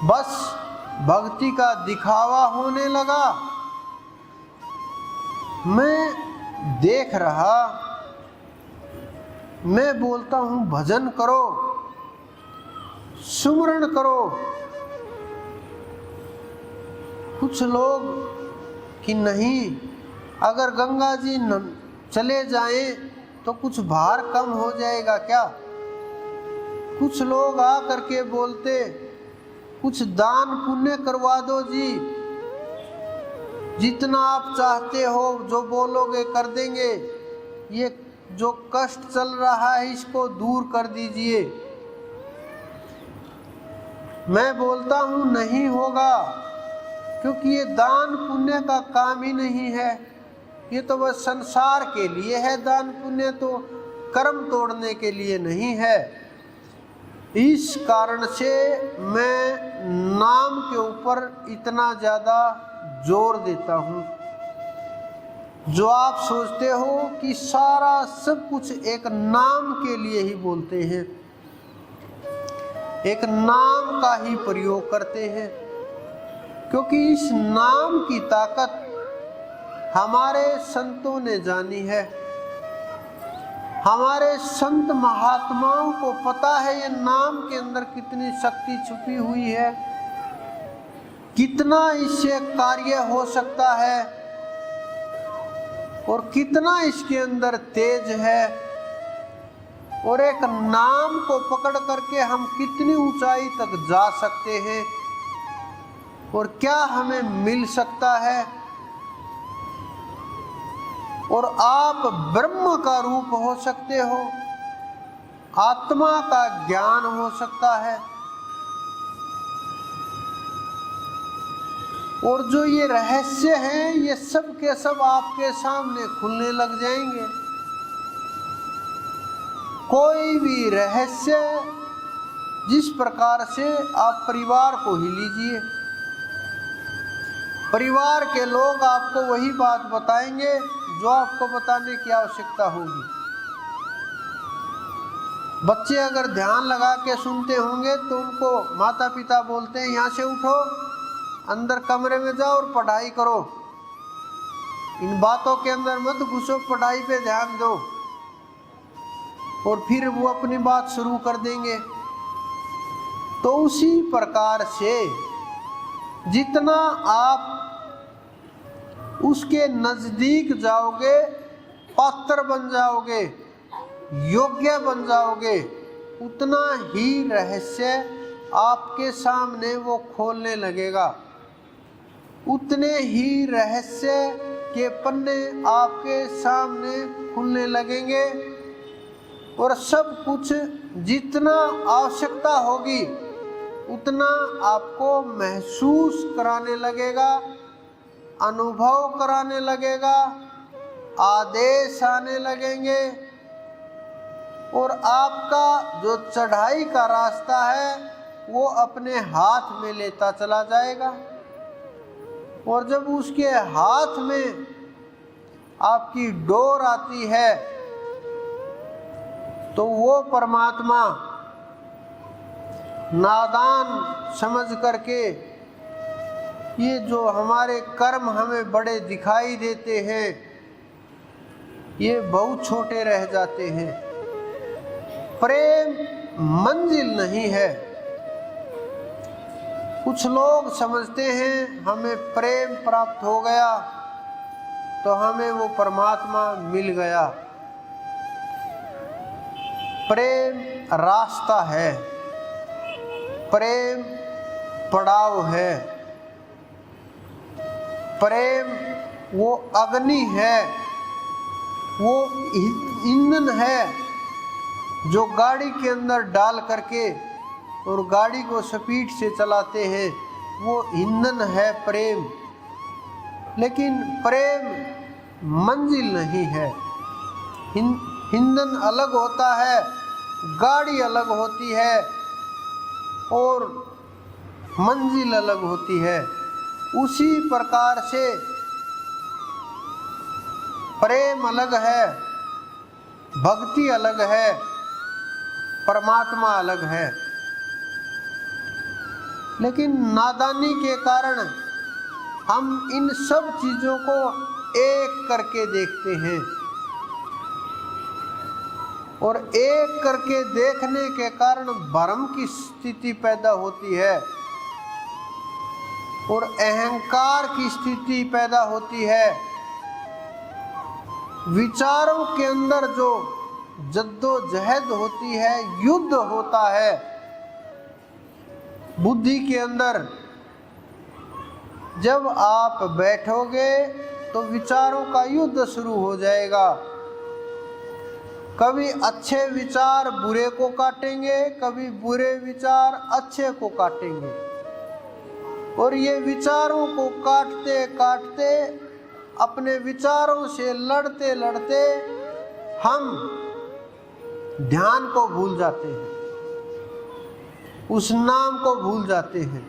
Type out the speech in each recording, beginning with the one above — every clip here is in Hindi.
बस भक्ति का दिखावा होने लगा। मैं देख रहा, मैं बोलता हूँ भजन करो, सुमरण करो। कुछ लोग कि नहीं, अगर गंगा जी चले जाएं तो कुछ भार कम हो जाएगा क्या। कुछ लोग आ करके बोलते कुछ दान पुण्य करवा दो जी, जितना आप चाहते हो जो बोलोगे कर देंगे, ये जो कष्ट चल रहा है इसको दूर कर दीजिए। मैं बोलता हूँ नहीं होगा, क्योंकि ये दान पुण्य का काम ही नहीं है। ये तो बस संसार के लिए है, दान पुण्य तो कर्म तोड़ने के लिए नहीं है। इस कारण से मैं नाम के ऊपर इतना ज़्यादा जोर देता हूँ। जो आप सोचते हो कि सारा सब कुछ एक नाम के लिए ही बोलते हैं, एक नाम का ही प्रयोग करते हैं, क्योंकि इस नाम की ताकत हमारे संतों ने जानी है। हमारे संत महात्माओं को पता है ये नाम के अंदर कितनी शक्ति छुपी हुई है, कितना इससे कार्य हो सकता है और कितना इसके अंदर तेज है। और एक नाम को पकड़ करके हम कितनी ऊंचाई तक जा सकते हैं और क्या हमें मिल सकता है। और आप ब्रह्म का रूप हो सकते हो, आत्मा का ज्ञान हो सकता है। और जो ये रहस्य हैं ये सब के सब आपके सामने खुलने लग जाएंगे। कोई भी रहस्य, जिस प्रकार से आप परिवार को ही लीजिए, परिवार के लोग आपको वही बात बताएंगे जो आपको बताने की आवश्यकता होगी। बच्चे अगर ध्यान लगा के सुनते होंगे तो उनको माता पिता बोलते हैं यहाँ से उठो, अंदर कमरे में जाओ और पढ़ाई करो, इन बातों के अंदर मत घुसो, पढ़ाई पे ध्यान दो। और फिर वो अपनी बात शुरू कर देंगे। तो उसी प्रकार से जितना आप उसके नजदीक जाओगे, पात्र बन जाओगे, योग्य बन जाओगे, उतना ही रहस्य आपके सामने वो खोलने लगेगा, उतने ही रहस्य के पन्ने आपके सामने खुलने लगेंगे। और सब कुछ जितना आवश्यकता होगी उतना आपको महसूस कराने लगेगा, अनुभव कराने लगेगा, आदेश आने लगेंगे। और आपका जो चढ़ाई का रास्ता है वो अपने हाथ में लेता चला जाएगा। और जब उसके हाथ में आपकी डोर आती है तो वो परमात्मा नादान समझ करके ये जो हमारे कर्म हमें बड़े दिखाई देते हैं ये बहुत छोटे रह जाते हैं। प्रेम मंजिल नहीं है। कुछ लोग समझते हैं हमें प्रेम प्राप्त हो गया तो हमें वो परमात्मा मिल गया। प्रेम रास्ता है, प्रेम पड़ाव है, प्रेम वो अग्नि है, वो ईंधन है जो गाड़ी के अंदर डाल करके और गाड़ी को स्पीड से चलाते हैं, वो ईंधन है प्रेम। लेकिन प्रेम मंजिल नहीं है। ईंधन अलग होता है, गाड़ी अलग होती है और मंजिल अलग होती है। उसी प्रकार से प्रेम अलग है, भक्ति अलग है, परमात्मा अलग है। लेकिन नादानी के कारण हम इन सब चीजों को एक करके देखते हैं, और एक करके देखने के कारण भ्रम की स्थिति पैदा होती है और अहंकार की स्थिति पैदा होती है। विचारों के अंदर जो जद्दोजहद होती है, युद्ध होता है बुद्धि के अंदर, जब आप बैठोगे तो विचारों का युद्ध शुरू हो जाएगा। कभी अच्छे विचार बुरे को काटेंगे, कभी बुरे विचार अच्छे को काटेंगे, और ये विचारों को काटते काटते, अपने विचारों से लड़ते लड़ते हम ध्यान को भूल जाते हैं, उस नाम को भूल जाते हैं,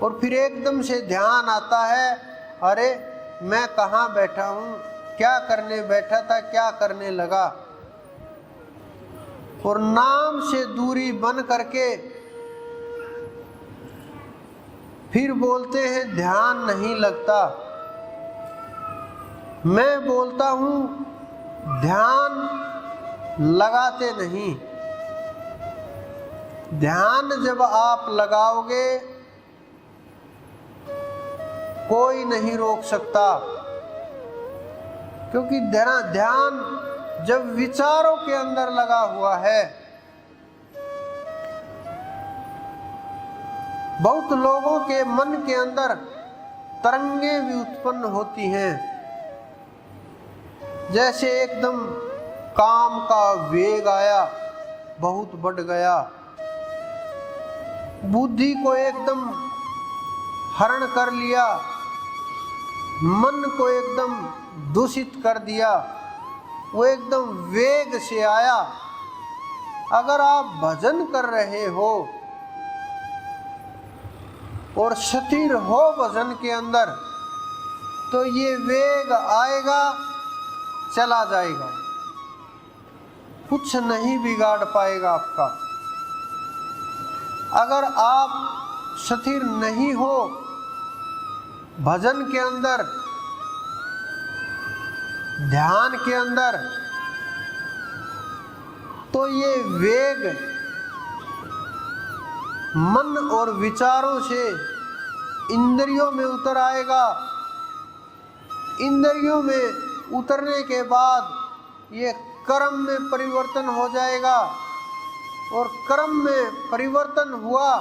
और फिर एकदम से ध्यान आता है, अरे मैं कहाँ बैठा हूँ, क्या करने बैठा था, क्या करने लगा। और नाम से दूरी बन करके फिर बोलते हैं ध्यान नहीं लगता। मैं बोलता हूँ ध्यान लगाते नहीं। ध्यान जब आप लगाओगे कोई नहीं रोक सकता, क्योंकि ध्यान जब विचारों के अंदर लगा हुआ है। बहुत लोगों के मन के अंदर तरंगे भी उत्पन्न होती हैं, जैसे एकदम काम का वेग आया, बहुत बढ़ गया, बुद्धि को एकदम हरण कर लिया, मन को एकदम दूषित कर दिया, वो एकदम वेग से आया। अगर आप भजन कर रहे हो और स्थिर हो भजन के अंदर, तो ये वेग आएगा, चला जाएगा, कुछ नहीं बिगाड़ पाएगा आपका। अगर आप स्थिर नहीं हो भजन के अंदर, ध्यान के अंदर, तो ये वेग मन और विचारों से इंद्रियों में उतर आएगा। इंद्रियों में उतरने के बाद ये कर्म में परिवर्तन हो जाएगा, और कर्म में परिवर्तन हुआ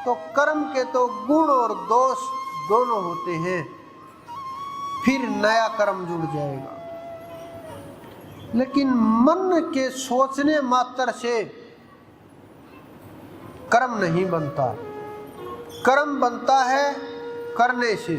तो कर्म के तो गुण और दोष दोनों होते हैं, फिर नया कर्म जुड़ जाएगा। लेकिन मन के सोचने मात्र से कर्म नहीं बनता, कर्म बनता है करने से।